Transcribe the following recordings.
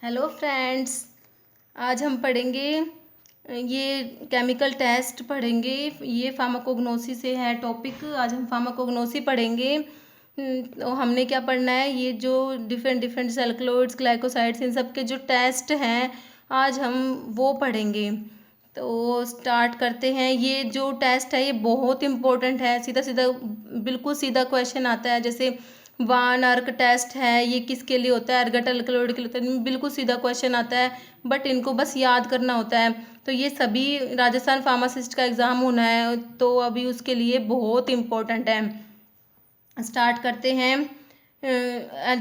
Hello friends. आज हम पढ़ेंगे ये केमिकल टेस्ट पढ़ेंगे। ये फार्माकोग्नोसी से है टॉपिक। आज हम फार्माकोग्नोसी पढ़ेंगे। तो हमने क्या पढ़ना है, ये जो डिफरेंट डिफरेंट एल्कलॉइड्स, ग्लाइकोसाइड्स, इन सब के जो टेस्ट हैं आज हम वो पढ़ेंगे। तो स्टार्ट करते हैं। ये जो टेस्ट है ये बहुत इम्पोर्टेंट है। सीधा सीधा बिल्कुल सीधा क्वेश्चन आता है। जैसे वान अर्क टेस्ट है, ये किसके लिए होता है? अर्गट अल्कलॉइड के लिए होता है। बिल्कुल सीधा क्वेश्चन आता है, बट इनको बस याद करना होता है। तो ये सभी राजस्थान फार्मासिस्ट का एग्ज़ाम होना है, तो अभी उसके लिए बहुत इम्पोर्टेंट है। स्टार्ट करते हैं।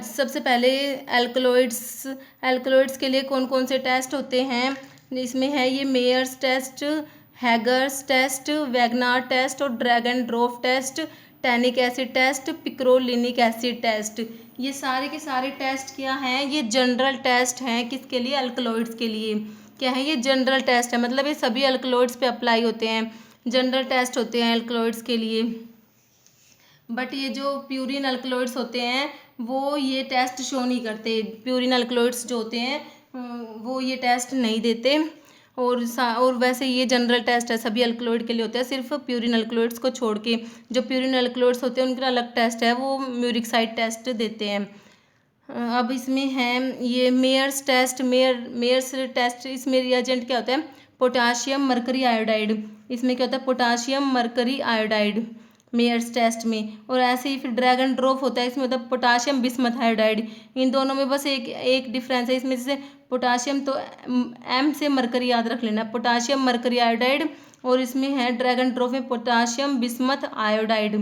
सबसे पहले एल्कलॉइड्स के लिए कौन कौन से टेस्ट होते हैं इसमें है ये Mayer's test, Hager's test, Wagner test और Dragendorff test, tannic acid test, picrolonic acid test. ये सारे के सारे टेस्ट क्या हैं? ये जनरल टेस्ट हैं। किसके लिए? अल्कलॉइड्स के लिए। क्या है? ये जनरल टेस्ट है, मतलब ये सभी अल्कलॉइड्स पे अप्लाई होते हैं। जनरल टेस्ट होते हैं अल्कलॉइड्स के लिए। बट ये जो प्यूरिन अल्कलॉइड्स होते हैं वो ये टेस्ट शो नहीं करते। प्यूरिन अल्कलॉइड्स जो होते हैं वो ये टेस्ट नहीं देते। और वैसे ये जनरल टेस्ट है, सभी अल्कलॉइड के लिए होता है, सिर्फ प्यूरिन अल्कलॉइड्स को छोड़ के। जो प्यूरिन अल्कलॉइड्स होते हैं उनका अलग टेस्ट है, वो म्यूरिक साइड टेस्ट देते हैं। अब इसमें है ये मेयर्स टेस्ट। मेयर्स टेस्ट, इसमें रिएजेंट क्या होता है? Potassium mercury iodide. इसमें क्या होता है? Potassium mercury iodide Mayer's test में। और ऐसे ही फिर ड्रैगन ड्रॉप होता है, इसमें होता है पोटाशियम बिस्मथ आयोडाइड। इन दोनों में बस एक डिफरेंस है। इसमें जैसे पोटाशियम तो एम से मरकरी याद रख लेना, पोटाशियम मरकरी आयोडाइड। और इसमें है ड्रैगन ड्रॉप में पोटाशियम बिस्मथ आयोडाइड।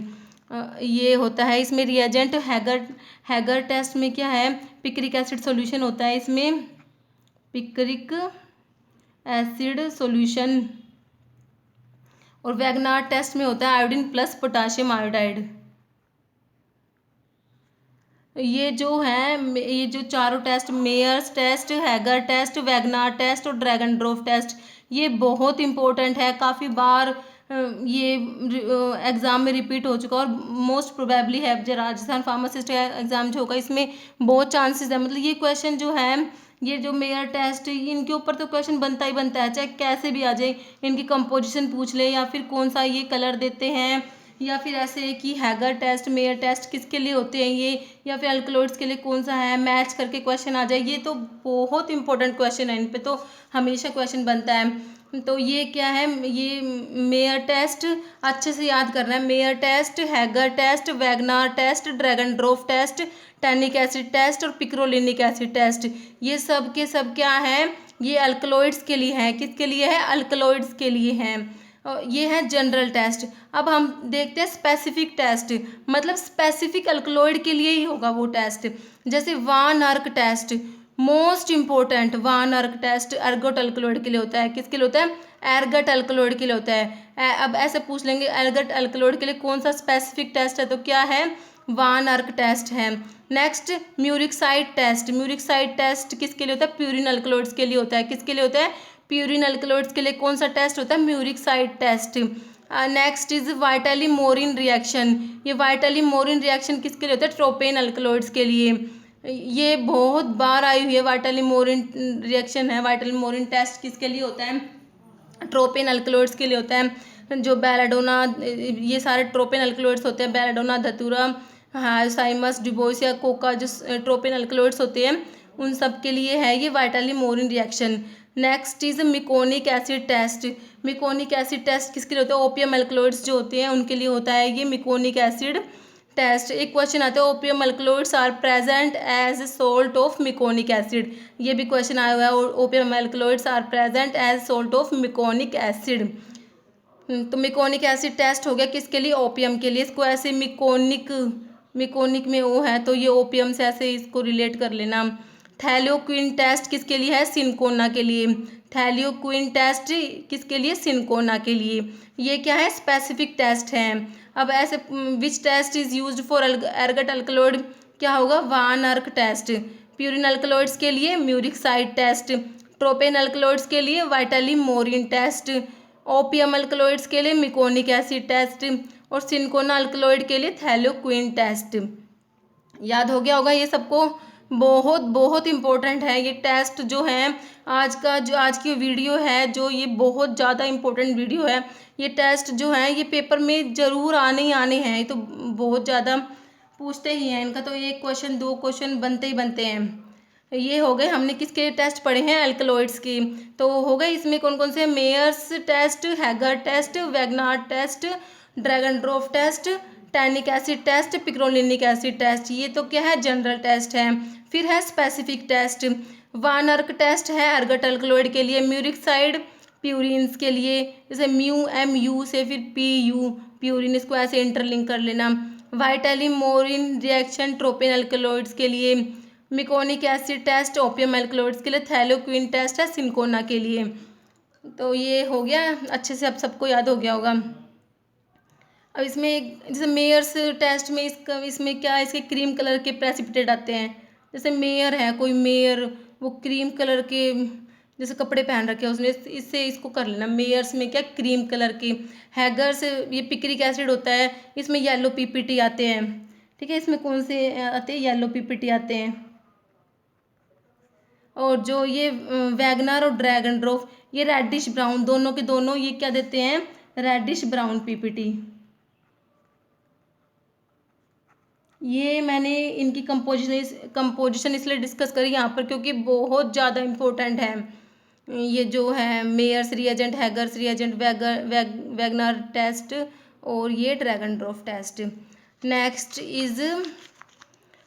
ये होता है। इसमें रिएजेंट हैगर टेस्ट में क्या है? पिक्रिक एसिड सॉल्यूशन होता है इसमें, पिक्रिक एसिड सॉल्यूशन। और वैगनार टेस्ट में होता है आयोडीन प्लस पोटाशियम आयोडाइड। ये जो है ये जो चारों test, Mayer's test, Hager test, Wagner test और ड्रैगन ड्रॉफ टेस्ट, ये बहुत इंपॉर्टेंट है। काफ़ी बार ये एग्ज़ाम में रिपीट हो चुका और मोस्ट प्रोबेबली है जो राजस्थान फार्मासिस्ट एग्ज़ाम जो होगा इसमें बहुत चांसेस है। मतलब ये क्वेश्चन जो है, ये जो मेयर टेस्ट, इनके ऊपर तो क्वेश्चन बनता ही बनता है, चाहे कैसे भी आ जाए। इनकी कंपोजिशन पूछ ले, या फिर कौन सा ये कलर देते हैं, या फिर ऐसे कि हैगर टेस्ट, मेयर टेस्ट किसके लिए होते हैं ये, या फिर अल्कलॉइड्स के लिए कौन सा है, मैच करके क्वेश्चन आ जाए। ये तो बहुत इंपॉर्टेंट क्वेश्चन है, इन पे तो हमेशा क्वेश्चन बनता है। तो ये क्या है? ये मेयर टेस्ट अच्छे से याद करना है। Mayer test, Hager test, Wagner test, Dragendorff test, tannic acid test और पिक्रोलिनिक एसिड टेस्ट, ये सब के सब क्या है? ये अल्कलॉइड्स के लिए है। किसके लिए है? अल्कलॉइड्स के लिए है। ये है जनरल टेस्ट। अब हम देखते हैं स्पेसिफिक टेस्ट, मतलब स्पेसिफिक अल्कलॉइड के लिए ही होगा वो टेस्ट। जैसे वान अर्क टेस्ट, मोस्ट इंपॉर्टेंट। वान अर्क टेस्ट एर्गोट अल्कलॉइड के लिए होता है। किसके लिए होता है? एर्गट अल्कलॉइड के लिए होता है। अब ऐसे पूछ लेंगे एर्गट अल्कलॉइड के लिए कौन सा स्पेसिफिक टेस्ट है, तो क्या है? वान अर्क टेस्ट है। Next murexide test. Murexide test किसके लिए होता है? प्यूरिन अल्कलॉइड्स के लिए होता है। किसके लिए होता है? प्यूरिन अल्कलॉइड्स के लिए कौन सा टेस्ट होता है? Murexide test. Next is Vitali Morin reaction. ये वाइटली मोरिन रिएक्शन किसके लिए होता है? ट्रोपेन अल्कलॉइड्स के लिए। ये बहुत बार आई हुई है, वाइटली मोरिन रिएक्शन है। वाइटली मोरिन टेस्ट किसके लिए होता है? ट्रोपेन अल्कलॉइड्स के लिए होता है। जो बेलाडोना, ये सारे ट्रोपेन अल्कलॉइड्स होते हैं। बेलाडोना, धतूरा, हाइसाइमस, डिबोइस या कोका, जो ट्रोपेन अल्कलॉइड्स होते हैं उन सब के लिए है ये Vitali Morin reaction. Next is meconic acid test. Meconic acid test किसके लिए होता है? ओपियम अल्कलॉइड्स जो होते हैं उनके लिए होता है ये मिकोनिक एसिड टेस्ट। एक क्वेश्चन आता है, opium alkaloids are present as salt of meconic acid. ये भी क्वेश्चन आया हुआ है, opium alkaloids are present as salt of meconic acid. तो मिकोनिक एसिड टेस्ट हो गया किसके लिए? ओपियम के लिए। इसको ऐसे मिकोनिक में ओ है तो ये ओपियम से ऐसे इसको रिलेट कर लेना। थैलियोक्विन टेस्ट किसके लिए है? सिनकोना के लिए। थैलियोक्विन टेस्ट किसके लिए? सिनकोना के लिए। ये क्या है? स्पेसिफिक टेस्ट है। अब ऐसे which test is used for ergot alkaloid, क्या होगा? Van Urk test. Purine alkaloids के लिए murexide test. Tropane alkaloids के लिए Vitali Morin test. Opium alkaloids के लिए मिकोनिक एसिड टेस्ट। और सिनकोना अल्कलॉइड के लिए थैलियोक्विन टेस्ट। याद हो गया होगा ये सबको। बहुत बहुत इम्पोर्टेंट है ये टेस्ट जो है। आज की वीडियो है जो, ये बहुत ज़्यादा इम्पोर्टेंट वीडियो है। ये टेस्ट जो है ये पेपर में ज़रूर आने ही आने हैं, ये तो बहुत ज़्यादा पूछते ही हैं इनका, तो एक क्वेश्चन 2 क्वेश्चन बनते ही बनते हैं। ये हो गए, हमने किसके टेस्ट पढ़े हैं, एल्कलॉइड्स की। तो हो गए, इसमें कौन कौन से, Mayer's test, Hager test, Wagner test, Dragendorff test, tannic acid test, picrolonic acid test. ये तो क्या है, जनरल टेस्ट है। फिर है स्पेसिफिक टेस्ट। वान अर्क टेस्ट है अर्गट अल्कलॉइड के लिए, म्यूरिक साइड प्यूरिन्स के लिए, जैसे MU से फिर PU प्यूरिन, इसको ऐसे इंटरलिंक कर लेना। वाइटालिन मोरिन रिएक्शन ट्रोपिन अल्कलॉइड्स के लिए। Meconic acid test opium alkaloids के लिए। थैलोक्विन टेस्ट है सिंकोना के लिए। तो ये हो गया अच्छे से, अब सबको याद हो गया होगा। अब इसमें जैसे मेयर्स टेस्ट में इसमें क्या है, इसके क्रीम कलर के प्रेसिपिटेट आते हैं। जैसे मेयर है कोई, मेयर वो क्रीम कलर के जैसे कपड़े पहन रखे हैं उसने, इससे इसको कर लेना। मेयर्स में क्या, क्रीम कलर की। हैगर्स ये पिक्रिक एसिड होता है, इसमें येलो PPT आते हैं। ठीक है, इसमें कौन से आते हैं, येलो PPT आते हैं। और जो ये वैगनर और ड्रैगन ड्रॉफ, ये रेडिश ब्राउन, दोनों के दोनों ये क्या देते हैं, रेडिश ब्राउन PPT। ये मैंने इनकी कंपोजिशन इसलिए डिस्कस करी यहाँ पर क्योंकि बहुत ज़्यादा इम्पोर्टेंट है। ये जो है Mayer's reagent, Hager's reagent, Wagner test और ये Dragendorff test. Next is,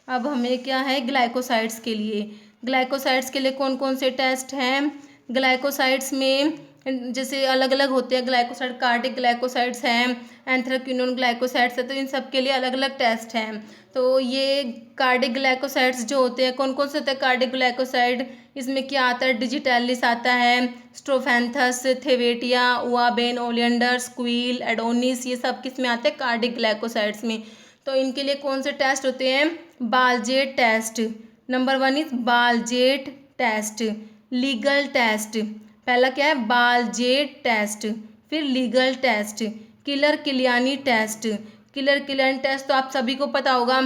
अब हमें क्या है, ग्लाइकोसाइड्स के लिए। ग्लाइकोसाइड्स के लिए कौन कौन से टेस्ट हैं। ग्लाइकोसाइड्स में जैसे अलग अलग होते हैं ग्लाइकोसाइड, कार्डिक ग्लाइकोसाइड्स हैं, एंथ्राक्विनोन ग्लाइकोसाइड्स है, तो इन सब के लिए अलग अलग टेस्ट हैं। तो ये कार्डिक ग्लाइकोसाइड्स जो होते हैं, कौन कौन से होते हैं कार्डिक ग्लाइकोसाइड, इसमें क्या आता है, डिजिटैलिस आता है, स्ट्रोफैंथस, थेवेटिया, उआबेन, ओलियंडर, स्क्वील, एडोनिस, ये सब किस में आते हैं, कार्डिक ग्लाइकोसाइड्स में। तो इनके लिए कौन से टेस्ट होते हैं, Baljet test. Number 1 is Baljet test. Legal test, पहला क्या है, बालजेट टेस्ट, फिर Legal test, Keller Kiliani test. Keller Kiliani test तो आप सभी को पता होगा,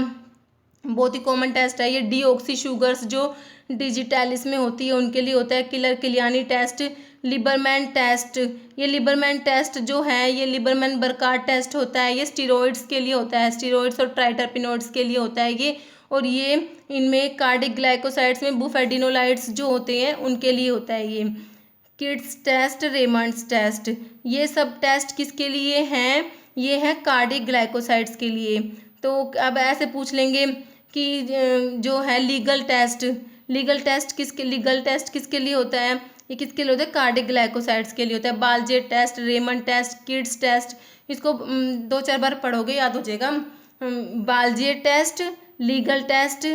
बहुत ही कॉमन टेस्ट है ये। डीऑक्सी शुगर्स जो डिजिटैलिस में होती है उनके लिए होता है Keller Kiliani test. Liebermann test, ये लिबरमैन टेस्ट जो है, ये लिबरमैन बरकार्ड टेस्ट होता है, ये स्टीरॉइड्स के लिए होता है, स्टीरॉइड्स और ट्राइटरपिनॉइड्स के लिए होता है ये। और ये इनमें कार्डिक ग्लाइकोसाइड्स में बुफेडिनोलाइड्स जो होते हैं उनके लिए होता है ये। किड्स टेस्ट, रेमंड्स टेस्ट, ये सब टेस्ट किसके लिए हैं, ये है कार्डिक ग्लाइकोसाइड्स के लिए। तो अब ऐसे पूछ लेंगे कि जो है लीगल टेस्ट, लीगल टेस्ट किसके लिए होता है, ये किसके लिए होता है, कार्डिक ग्लाइकोसाइड्स के लिए होता है। Baljet test, Raymond test, Kedde's test, इसको 2-4 बार पढ़ोगे याद हो जाएगा। Baljet test, Legal test,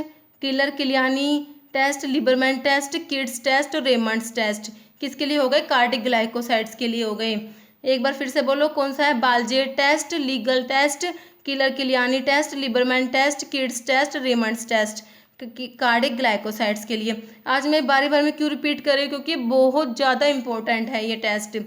Keller Kiliani test, Liebermann test, Kedde's test और रेमंड्स टेस्ट किसके लिए हो गए, कार्डिक ग्लाइकोसाइड्स के लिए हो गए। एक बार फिर से बोलो कौन सा है, Baljet test, Legal test, Keller Kiliani test, Liebermann test, Kedde's test, Raymond's test, cardiac glycosides के लिए। आज मैं बारी बारी में क्यों रिपीट कर रही हूँ, क्योंकि बहुत ज़्यादा इंपॉर्टेंट है ये test.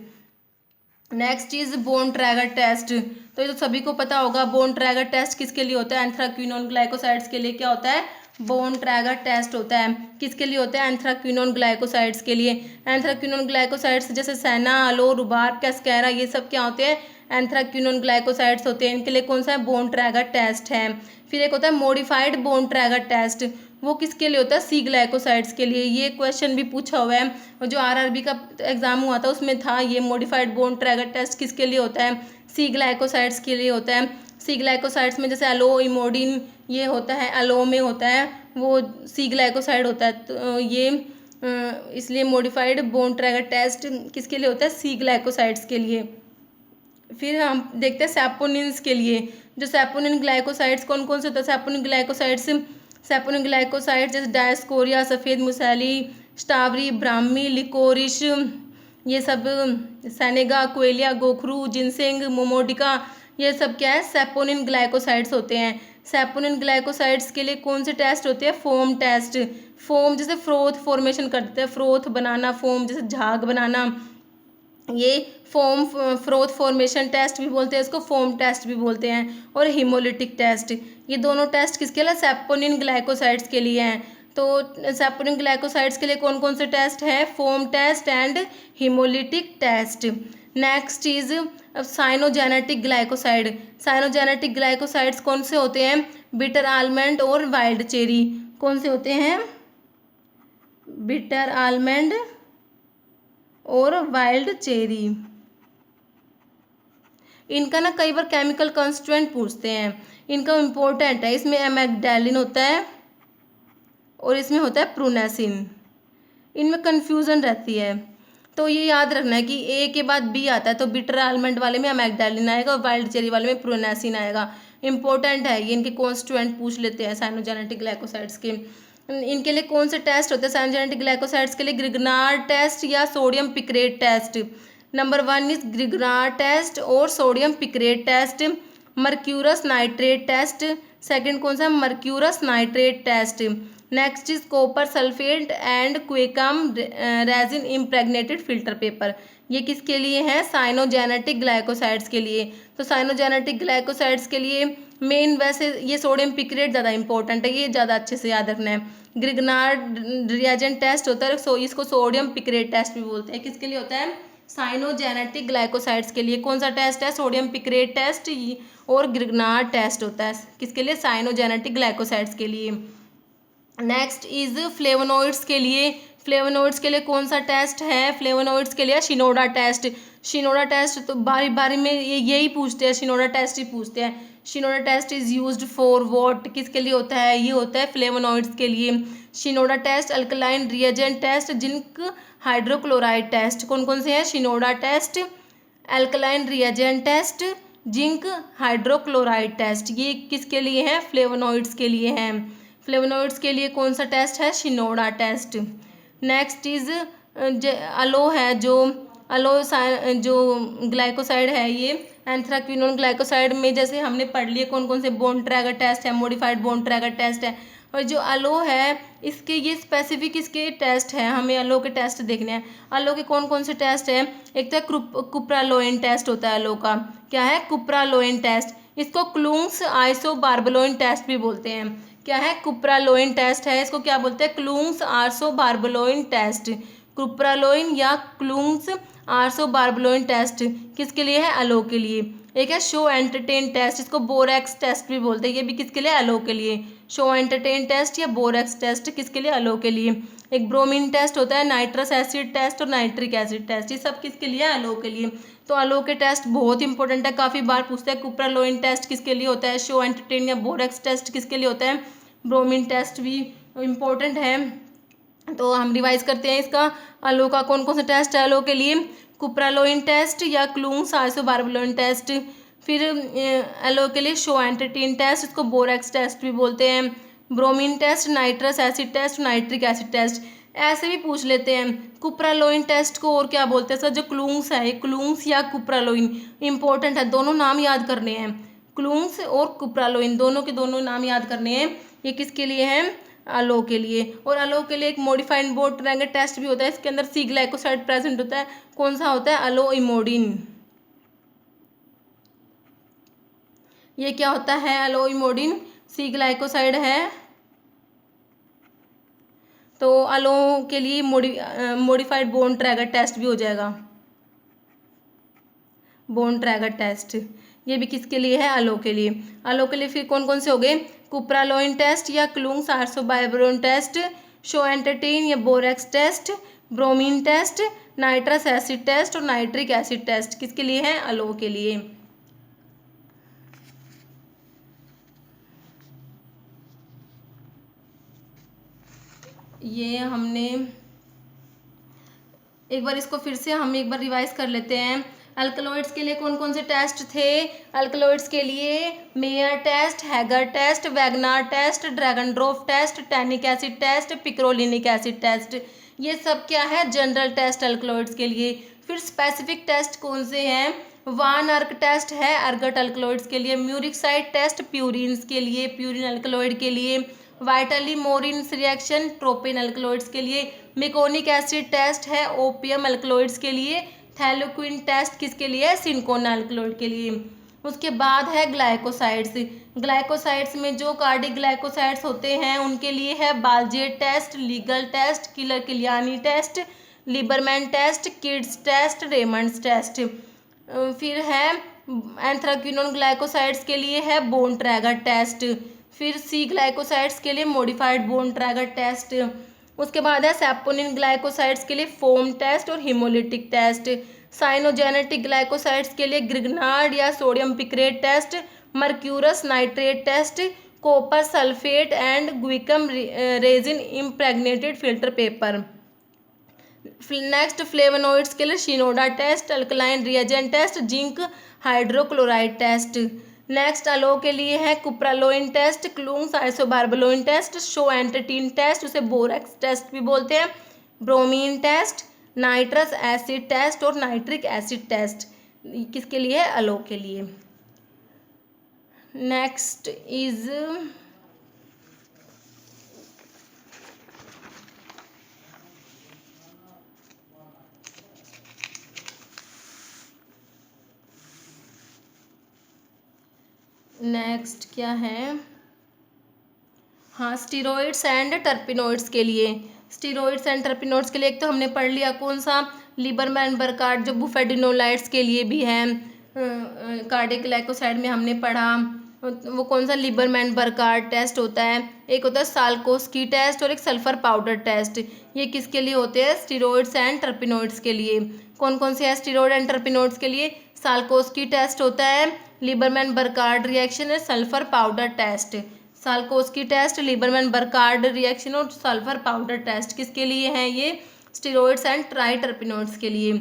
Next is Borntrager test, तो ये तो सभी को पता होगा। बोन ट्रैगर टेस्ट किसके लिए होता है, एंथ्राक्विनोन ग्लाइकोसाइड्स के लिए क्या होता है, बोन ट्रैगर टेस्ट होता है। किसके लिए होता है, एंथ्राक्विनोन ग्लाइकोसाइड्स के लिए। एंथ्राक्विनोन ग्लाइकोसाइड्स जैसे सेना, अलो, रुबाब, कैस्कैरा, ये सब क्या होते हैं, एंथ्राक्विनोन ग्लाइकोसाइड्स होते हैं। इनके लिए कौन सा है, बोन ट्रैगर टेस्ट है। फिर एक होता है मॉडिफाइड बोन ट्रैगर टेस्ट, वो किसके लिए होता है, सी ग्लाइकोसाइड्स के लिए। ये क्वेश्चन भी पूछा हुआ है, और जो RRB का एग्जाम हुआ था उसमें था ये। मॉडिफाइड बोन ट्रैगर टेस्ट किसके लिए होता है, सी ग्लाइकोसाइड्स के लिए होता है। सी ग्लाइकोसाइड्स में जैसे अलो, इमोडिन ये होता है, अलो में होता है वो सी ग्लाइकोसाइड होता है। तो ये इसलिए मॉडिफाइड बोन ट्रैगर टेस्ट किसके लिए होता है, सी ग्लाइकोसाइड्स के लिए। फिर हम देखते हैं सैपोनिन्स के लिए। जो सैपोनिन ग्लाइकोसाइड्स कौन कौन से होते हैं, सैपोनिन ग्लाइकोसाइड्स जैसे डायस्कोरिया, सफ़ेद मुसैली, स्ट्रॉबेरी, ब्राह्मी, लिकोरिश, ये सब, सेनेगा, क्वेलिया, गोखरू, जिनसेंग, मोमोडिका, ये सब क्या है, सैपोनिन ग्लाइकोसाइड्स होते हैं। सैपोनिन ग्लाइकोसाइड्स के लिए कौन से टेस्ट होते हैं, फोम टेस्ट। फोम जैसे फ्रोथ फॉर्मेशन करते हैं, फ्रोथ बनाना, फोम जैसे झाग बनाना, ये फोम फ्रोथ फॉर्मेशन टेस्ट भी बोलते हैं इसको, फोम टेस्ट भी बोलते हैं। और हीमोलिटिक टेस्ट, ये दोनों टेस्ट किसके लिए, सैपोनिन ग्लाइकोसाइड्स के लिए हैं। तो सैपोनिक ग्लाइकोसाइड्स के लिए कौन कौन से टेस्ट है? Foam test and haemolytic test. Next is cyanogenetic glycoside. Cyanogenetic glycosides कौन से होते हैं? बिटर आलमंड और वाइल्ड चेरी। कौन से होते हैं? बिटर आलमंड और वाइल्ड चेरी। इनका ना कई बार केमिकल कंस्टिट्यूएंट पूछते हैं, इनका इम्पोर्टेंट है। इसमें एमेग्डालिन होता है और इसमें होता है प्रूनेसिन। इनमें कन्फ्यूज़न रहती है, तो ये याद रखना है कि ए के बाद बी आता है, तो बिटर आलमंड वाले में एमेग्डालिन आएगा और वाइल्ड चेरी वाले में प्रूनेसिन आएगा। इंपॉर्टेंट है ये, इनके कॉन्स्टिट्यूएंट पूछ लेते हैं साइनोजेनेटिक ग्लाइकोसाइड्स के। इनके लिए कौन से टेस्ट होते हैं साइनोजेनेटिक ग्लाइकोसाइड्स के लिए? ग्रिग्नार्ड टेस्ट या sodium picrate test. Number 1 is Grignard test और sodium picrate test. Mercurous nitrate test, second कौन सा? Mercurous nitrate test. Next is copper sulphate and guaiacum resin impregnated filter paper. ये किसके लिए है? साइनोजेनेटिक ग्लाइकोसाइड्स के लिए। तो साइनोजेनेटिक ग्लाइकोसाइड्स के लिए मेन वैसे ये सोडियम पिक्रेट ज़्यादा इंपॉर्टेंट है, ये ज़्यादा अच्छे से याद रखना है। ग्रिग्नार्ड रिएजेंट टेस्ट होता है, इसको सोडियम पिक्रेट टेस्ट भी बोलते हैं। किसके लिए होता है? साइनोजेनेटिक ग्लाइकोसाइड्स के लिए। कौन सा टेस्ट है? सोडियम पिक्रेट टेस्ट और ग्रिग्नार्ड टेस्ट होता है। किसके लिए? साइनोजेनेटिक ग्लाइकोसाइड्स के लिए। नेक्स्ट इज फ्लेवोनोइड्स के लिए। फ्लेवोनोइड्स के लिए कौन सा टेस्ट है? फ्लेवोनोइड्स के लिए शिनोडा टेस्ट। शिनोडा टेस्ट तो बारी बारी में यही पूछते हैं, शिनोडा टेस्ट ही पूछते हैं। Shinoda test is used for what? किसके लिए होता है? ये होता है फ्लेवोनोइड्स के लिए। Shinoda test, alkaline reagent test, zinc hydrochloride test. कौन कौन से हैं? Shinoda test, alkaline reagent test, zinc hydrochloride test. ये किसके लिए है? फ्लेवोनोइड्स के लिए हैं। फ्लेवोनोइड्स के लिए कौन सा टेस्ट है? Shinoda test. Next is aloe है, जो ग्लाइकोसाइड है, ये एंथ्राक्विनोन ग्लाइकोसाइड में जैसे हमने पढ़ लिए कौन कौन से बोन ट्रैगर टेस्ट है, मॉडिफाइड बोन ट्रैगर टेस्ट है। और जो अलो है इसके ये स्पेसिफिक इसके टेस्ट है, हमें अलो के टेस्ट देखने हैं। अलो के कौन कौन से टेस्ट हैं? एक तो कुप्रालोइन टेस्ट होता है अलो का। क्या है? Cupraloin test. इसको क्लूंग्स आइसोबार्बलोइन टेस्ट भी बोलते हैं। क्या है? कुप्रालोइन टेस्ट है, इसको क्या बोलते हैं? क्लूंग्स आइसोबार्बलोइन टेस्ट। कुप्रालोइन या क्लूंग्स आइसोबार्बलोइन टेस्ट किसके लिए है? अलो के लिए। एक है शो एंटरटेन टेस्ट, इसको बोरेक्स टेस्ट भी बोलते हैं, ये भी किसके लिए? अलो के लिए। शो एंटरटेन टेस्ट या बोरेक्स टेस्ट किसके लिए? अलो के लिए। एक ब्रोमीन टेस्ट होता है, नाइट्रस एसिड टेस्ट और नाइट्रिक एसिड टेस्ट, ये सब किसके लिए? अलो के लिए। तो अलो के टेस्ट बहुत इंपॉर्टेंट है, काफ़ी बार पूछते हैं। कुप्रालोइन टेस्ट किसके लिए होता है? शो एंटरटेन या बोरेक्स टेस्ट किसके लिए होता है? ब्रोमीन टेस्ट भी इम्पोर्टेंट है, तो हम रिवाइज करते हैं इसका। अलो का कौन कौन सा टेस्ट है अलो के लिए? कुप्रालोइन टेस्ट या क्लूंग्स आइसोबार्बलोइन टेस्ट। फिर अलो के लिए शो एंटरटेन टेस्ट, इसको बोरेक्स टेस्ट भी बोलते हैं। Bromine test, nitrous acid test, nitric acid test, ऐसे भी पूछ लेते हैं। कुप्रालोइन टेस्ट को और क्या बोलते हैं सर? जो क्लूंग्स है, क्लूंग्स या कुप्रालोइन, इंपॉर्टेंट है, दोनों नाम याद करने हैं। क्लूंग्स और कुप्रालोइन दोनों के दोनों नाम याद करने हैं। ये किसके लिए हैं? अलो के लिए। और अलो के लिए एक मॉडिफाइड बोन ट्रैगर टेस्ट भी होता है, इसके अंदर सी ग्लाइकोसाइड प्रेजेंट होता है। कौन सा होता है? अलो इमोडिन। ये क्या होता है? अलो इमोडिन सी ग्लाइकोसाइड है। तो अलो के लिए मॉडिफाइड बोन ट्रैगर टेस्ट भी हो जाएगा, बोन ट्रैगर टेस्ट। ये भी किसके लिए है? अलो के लिए। अलो के लिए फिर कौन कौन से हो गए? कुप्रालोइन टेस्ट या Klunge's isobarbaloin test, Schoentjen या borax test, bromine test, nitrous acid test और नाइट्रिक एसिड टेस्ट किसके लिए है? अलो के लिए। ये हमने एक बार इसको फिर से हम एक बार रिवाइज कर लेते हैं। अल्कलॉइड्स के लिए कौन कौन से टेस्ट थे? अल्कलॉइड्स के लिए Mayer test, Hager test, Wagner test, Dragendorff test, tannic acid test, picrolonic acid test, ये सब क्या है? जनरल टेस्ट अल्कलॉइड्स के लिए। फिर स्पेसिफिक टेस्ट कौन से हैं? वान अर्क टेस्ट है अर्गट अल्कलॉइड्स के लिए, म्यूरिक साइड टेस्ट प्यूरिन्स के लिए, प्यूरिन अल्कलॉइड के लिए, वाइटली मोरिन्स रिएक्शन ट्रोपिन अल्कलॉइड्स के लिए, मेकोनिक एसिड टेस्ट है ओपियम अल्कलॉइड्स के लिए, थैलोक्विन टेस्ट किसके लिए? सिनकोना अल्कलॉइड के लिए। उसके बाद है ग्लाइकोसाइड्स। ग्लाइकोसाइड्स में जो कार्डिक ग्लाइकोसाइड्स होते हैं उनके लिए है Baljet test, Legal test, Keller Kiliani test, Liebermann test, Kedde's test, Raymond's test. फिर है एंथ्राक्विनोन ग्लाइकोसाइड्स के लिए है बोन ट्रैगर टेस्ट। फिर सी ग्लाइकोसाइड्स के लिए मॉडिफाइड बोन ट्रैगर टेस्ट। उसके बाद है सेपोनिन ग्लाइकोसाइड्स के लिए फोम टेस्ट और हिमोलिटिक टेस्ट। साइनोजेनेटिक ग्लाइकोसाइड्स के लिए ग्रिग्नार्ड या sodium picrate test, mercurous nitrate test, copper sulphate and guaiacum resin impregnated filter paper. Next flavonoids के लिए Shinoda test, alkaline reagent test, zinc hydrochloride test. Next aloe के लिए है cupraloin test, Klunge's isobarbaloin test, Schoenteten test, उसे borax test भी बोलते हैं, bromine test, nitrous acid test और नाइट्रिक एसिड टेस्ट। किसके लिए है? अलो के लिए। नेक्स्ट इज नेक्स्ट क्या है? हाँ, स्टीरॉइड्स एंड टर्पिनोइड्स के लिए। स्टीरॉइड्स एंड टर्पिनोइड्स के लिए एक तो हमने पढ़ लिया कौन सा, लीबरमैन बर्कार्ड जो बुफेडिनोलाइड्स के लिए भी है। कार्डिक ग्लाइकोसाइड में हमने पढ़ा वो कौन सा, लीबरमैन बर्कार्ड टेस्ट होता है। एक होता है साल्कोस्की टेस्ट और एक सल्फर पाउडर टेस्ट। ये किसके लिए होते हैं? स्टीरॉइड्स एंड टर्पिनोइड्स के लिए। कौन कौन से है स्टीरॉइड एंड टर्पिनोइड्स के लिए? साल्कोस्की टेस्ट होता है, लीबरमैन बर्कार्ड रिएक्शन है, sulphur powder test. Salkowski test, Liebermann Burchard reaction और सल्फर पाउडर टेस्ट किसके लिए हैं? ये स्टीरॉइड्स एंड ट्राइटर्पिनोइड्स के लिए।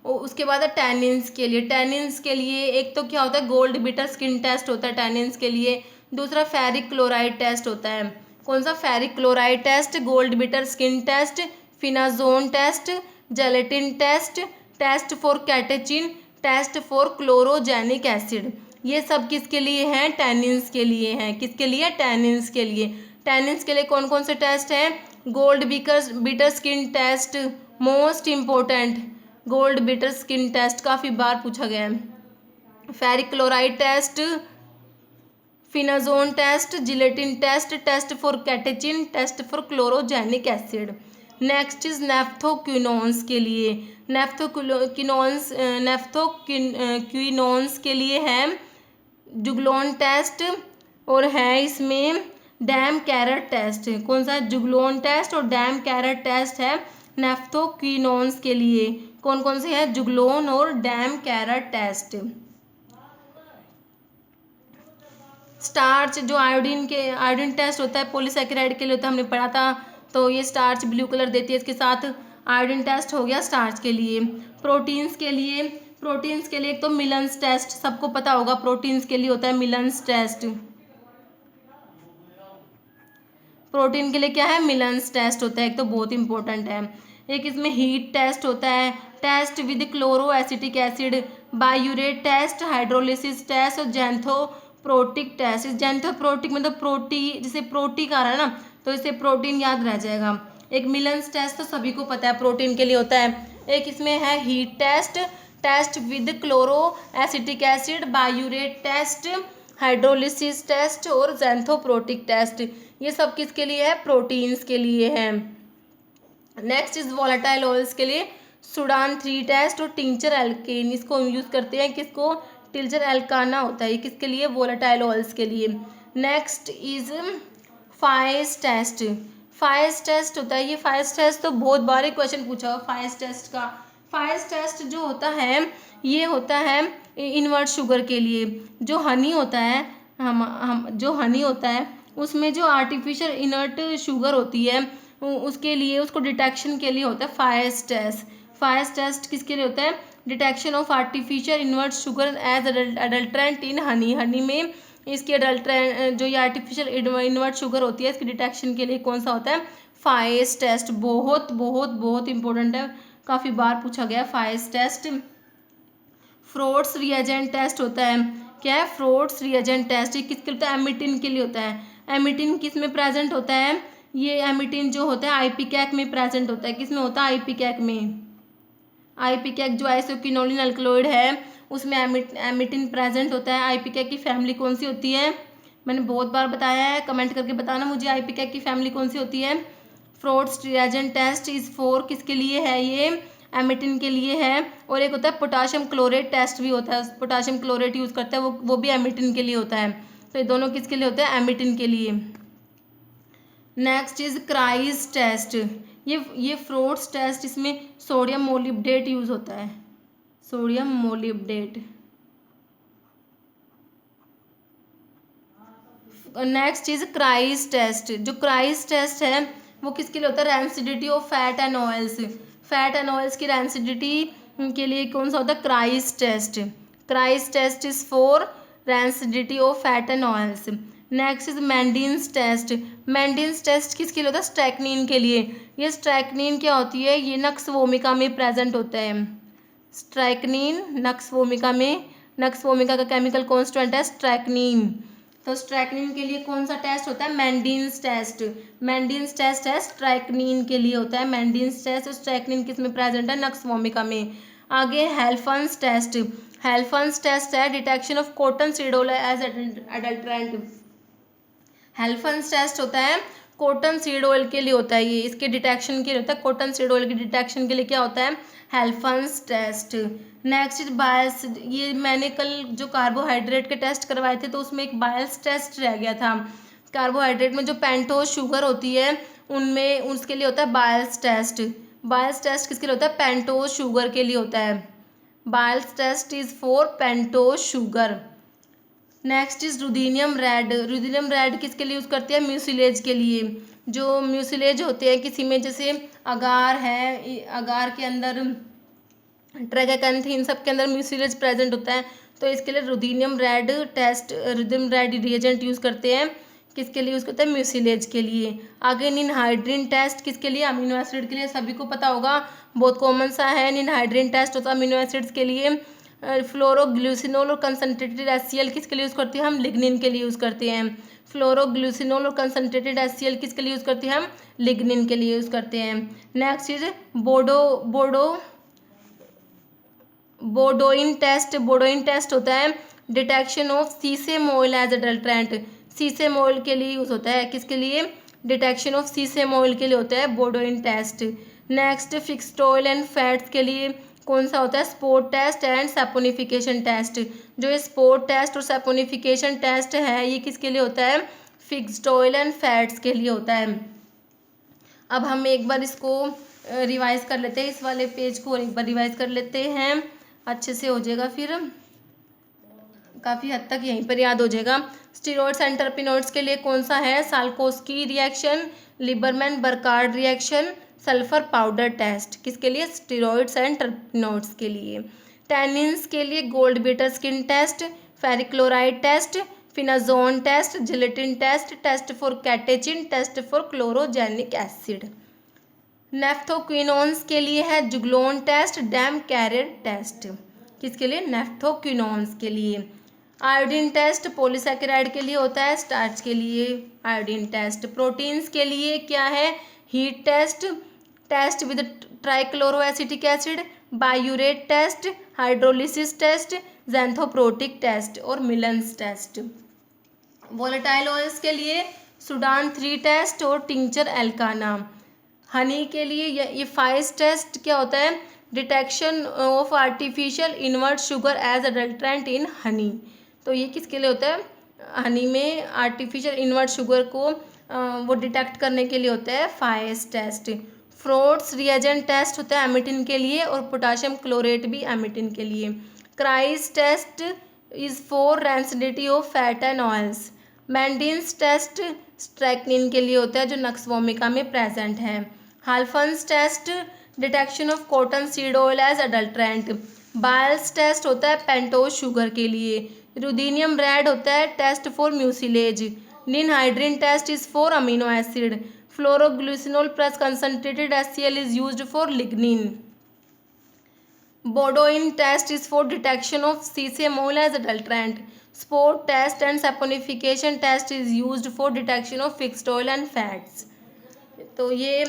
और उसके बाद है टैनिन्स के लिए। टैनिन्स के लिए एक तो क्या होता है, गोल्ड बिटर स्किन टेस्ट होता है टैनिन्स के लिए। दूसरा फेरिक क्लोराइड टेस्ट होता है। कौन सा? Ferric chloride test, gold beater skin test, phenazone test, gelatin test, test for catechin, test for chlorogenic acid. ये सब किसके लिए हैं? टैनिन्स के लिए हैं। किसके लिए? टैनिन्स के लिए। टैनिन्स के लिए कौन कौन से टेस्ट हैं? Gold beater skin test, most important gold beater skin test, काफ़ी बार पूछा गया है। Ferric chloride test, phenazone test, gelatin test, test for catechin, test for chlorogenic acid. Next is naphthoquinones के लिए। नेफ्थोक्विनोन्स के लिए है जुगलोन टेस्ट और है इसमें डैम कैरेट टेस्ट। कौन सा? जुगलोन टेस्ट और डैम कैरेट टेस्ट है नेफ्थोक्विनोन्स के लिए। कौन कौन से हैं? जुगलोन और डैम कैरेट टेस्ट। स्टार्च जो आयोडीन टेस्ट होता है पॉलीसैकेराइड के लिए होता है, हमने पढ़ा था। तो ये स्टार्च ब्लू कलर देती है, इसके साथ आयोडीन टेस्ट हो गया स्टार्च के लिए। प्रोटीन्स के लिए एक तो मिलन्स टेस्ट, सबको पता होगा प्रोटीन्स के लिए होता है मिलन्स टेस्ट। प्रोटीन के लिए क्या है? मिलन्स टेस्ट होता है, एक तो बहुत इंपॉर्टेंट है। एक इसमें हीट टेस्ट होता है, test with chloroacetic acid, biuret test, hydrolysis test और जेंथोप्रोटिक टेस्ट। जेंथोप्रोटिक मतलब जैसे प्रोटीक आ रहा है ना, तो इसे प्रोटीन याद रह जाएगा। एक मिलन्स टेस्ट तो सभी को पता है प्रोटीन के लिए होता है। एक इसमें है heat test, test with chloroacetic acid, biuret test, hydrolysis test और जेंथोप्रोटिक टेस्ट। ये सब किसके लिए है? प्रोटीन्स के लिए है। नेक्स्ट इज वॉलेटाइल ऑयल्स के लिए सुडान 3 टेस्ट और टिंचर एल्केन, इसको यूज़ करते हैं किसको? टिंचर एल्काना होता है, ये किसके लिए? वॉलेटाइल ऑयल्स के लिए। Next is Fiehe's test. Fiehe's test होता है, ये फाइस टेस्ट तो बहुत बार क्वेश्चन पूछा हुआ फाइस टेस्ट का। फाइस टेस्ट जो होता है ये होता है इनवर्ट शुगर के लिए। जो हनी होता है जो हनी होता है उसमें जो आर्टिफिशियल इनर्ट शुगर होती है उसके लिए, उसको डिटेक्शन के लिए होता है फाइस टेस्ट। फाइस टेस्ट किसके लिए होता है? Detection of artificial invert sugar as adulterant in honey. Honey में इसकी अडल्ट्रेंट जो ये आर्टिफिशियल इनवर्ट शुगर होती है इसकी डिटेक्शन के लिए कौन सा होता है? Fiehe's test. बहुत बहुत बहुत इंपॉर्टेंट है, काफ़ी बार पूछा गया Fiehe's test. Frohde's reagent test होता है। क्या है? Frohde's reagent test. ये किसके लिए होता है? एमिटिन के लिए होता है। एमिटिन किस में प्रेजेंट होता है? ये एमिटिन जो होता है आईपीकैक में प्रेजेंट होता है। किस में होता है? आईपीकैक में। आईपीकैक जो आइसोक्विनोलिन अल्कलॉइड है उसमें एमिटिन प्रेजेंट होता है। आईपीके की फैमिली कौन सी होती है? मैंने बहुत बार बताया है, कमेंट करके बताना मुझे आईपीके की फैमिली कौन सी होती है। फ्रोड्स रिएजेंट टेस्ट इज फॉर, किसके लिए है ये? एमिटिन के लिए है। और एक होता है पोटाशियम क्लोरेट टेस्ट भी होता है, पोटाशियम क्लोरेट यूज़ करते हैं, वो भी एमिटिन के लिए होता है। तो ये दोनों किसके लिए होते हैं? एमिटिन के लिए। Next is Kreis test. ये फ्रोड्स टेस्ट, इसमें सोडियम मोलिब्डेट यूज़ होता है, sodium molybdate. Next is Kreis test. जो क्राइस टेस्ट है वो किसके लिए होता है? Rancidity of fat and oils. Fat and oils की रैंसिडिटी के लिए कौन सा होता है? Kreis test. Kreis test is for rancidity of fat and oils. Next is Mandelin's test. Mandelin's test किसके लिए होता है? स्ट्रैक्निन के लिए। ये स्ट्रैक्निन क्या होती है? ये नक्स वोमिका में प्रेजेंट होता है। स्ट्रैक्निन नक्स वोमिका में, नक्स वोमिका का केमिकल कॉन्स्टेंट है स्ट्रैक्निन। तो स्ट्रैक्निन के लिए कौन सा टेस्ट होता है? मेंडिन्स टेस्ट। मेंडिन्स टेस्ट है स्ट्रैक्निन के लिए होता है, मेंडिन्स टेस्ट। स्ट्रैक्निन किस में प्रेजेंट है? नक्स वोमिका में। आगे हेल्फन्स टेस्ट। हेल्फन्स टेस्ट है detection of cotton seed oil as adulterant. Halphen's test होता है कॉटन सीड ऑयल के लिए होता है, ये इसके डिटेक्शन के लिए होता है। कॉटन सीड ऑयल की डिटेक्शन के लिए क्या होता है? हेल्फन्स टेस्ट। Next is बायल्स। ये मैंने कल जो कार्बोहाइड्रेट के टेस्ट करवाए थे तो उसमें एक बायल्स टेस्ट रह गया था। कार्बोहाइड्रेट में जो पेंटोज शुगर होती है उनमें, उसके लिए होता है बायल्स टेस्ट। बायल्स टेस्ट किसके लिए होता है? पेंटोज शुगर के लिए होता है। Bial's test is for pentose sugar. Next is ruthenium red. Ruthenium red किसके लिए यूज़ करते हैं? म्यूसिलेज के लिए। जो म्यूसिलेज होते हैं किसी में, जैसे अगार है, अगार के अंदर ट्रैगाकैंथिन, सब के अंदर म्यूसिलेज प्रेजेंट होता है। तो इसके लिए ruthenium red test, ruthenium red reagent use करते हैं। किसके लिए यूज़ करते हैं? म्यूसिलेज के लिए। आगे निनहाइड्रिन टेस्ट किसके लिए? अमीनो एसिड के लिए। सभी को पता होगा, बहुत कॉमन सा है। निनहाइड्रिन टेस्ट होता है अमीनो एसिड्स के लिए। फ्लोरोग्लूसिनोल और कंसनट्रेटेड HCl किसके लिए यूज़ करते हैं? हम लिग्निन के लिए यूज़ करते हैं। फ्लोरोग्लूसिनोल और कंसनट्रेटेड HCl किसके लिए यूज़ करते हैं? हम लिग्निन के लिए यूज़ करते हैं। Next is Baudouin test. Baudouin test होता है detection of sesame oil as adulterant. Sesame oil के लिए यूज़ होता है, किसके लिए? डिटेक्शन ऑफ सीसेम ऑयल के लिए होता है Baudouin test. Next fixed oil and fats के लिए कौन सा होता है? Spot test and saponification test. जो ये स्पोर्ट टेस्ट और सैपोनिफिकेशन टेस्ट है ये किसके लिए होता है? फिक्स्ड ऑयल एंड फैट्स के लिए होता है। अब हम एक बार इसको रिवाइज कर लेते हैं, इस वाले पेज को एक बार रिवाइज कर लेते हैं, अच्छे से हो जाएगा, फिर काफ़ी हद तक यहीं पर याद हो जाएगा। स्टीरॉइड्स एंड टर्पिनॉइड्स के लिए कौन सा है? Salkowski reaction, Liebermann Burchard reaction, sulphur powder test. किसके लिए? स्टीरॉइड्स एंड टर्पिनॉइड्स के लिए। टैनिन्स के लिए gold beater skin test, ferric chloride test, phenazone test, gelatin test, test for catechin, test for chlorogenic acid. Naphthoquinones के लिए है juglone test, Dam Karrer test. किसके लिए? नेफ्थोक्विनोन्स के लिए। आयोडीन टेस्ट पॉलीसैकेराइड के लिए होता है, स्टार्च के लिए आयोडीन टेस्ट। प्रोटीन्स के लिए क्या है? Heat test, test with trichloroacetic acid, biuret test, hydrolysis test, xanthoproteic test और मिलन्स टेस्ट। वोलेटाइल ऑयल्स के लिए सुडान 3 टेस्ट और टिंचर एल्काना। हनी के लिए ये फाइस टेस्ट क्या होता है? Detection of artificial invert sugar as adulterant in honey. तो ये किसके लिए होता है? हनी में आर्टिफिशियल इनवर्ट शुगर को वो डिटेक्ट करने के लिए होता है फाइस टेस्ट। फ्रोड्स रिएजेंट टेस्ट होता है एमिटिन के लिए और पोटाशियम क्लोरेट भी एमिटिन के लिए। Kreis test is for rancidity of fat and oils. Mandelin's test strychnine के लिए होता है जो नक्स वोमिका में प्रेजेंट है। Halphen's test detection of cotton seed oil as adulterant. Bial's test होता है पेंटोज शुगर के लिए। रुदीनियम रेड होता है test for mucilage. Ninhydrin test is for amino acid. Phloroglucinol plus concentrated HCl is used for lignin. Baudouin test is for detection of sesame oil as adulterant. Spot test and saponification test is used for detection of fixed oil and fats. तो ये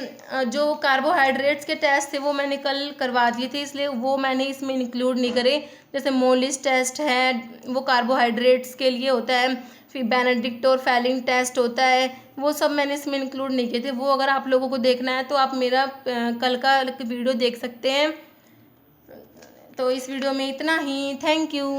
जो carbohydrates के test थे वो मैंने कल करवा दिए थे, इसलिए वो मैंने इसमें इंक्लूड नहीं करे। जैसे मोलिस टेस्ट है वो कार्बोहाइड्रेट्स के लिए होता है, फिर बेनेडिक्ट और फैलिंग टेस्ट होता है, वो सब मैंने इसमें इंक्लूड नहीं किए थे। वो अगर आप लोगों को देखना है तो आप मेरा कल का वीडियो देख सकते हैं। तो इस वीडियो में इतना ही। Thank you.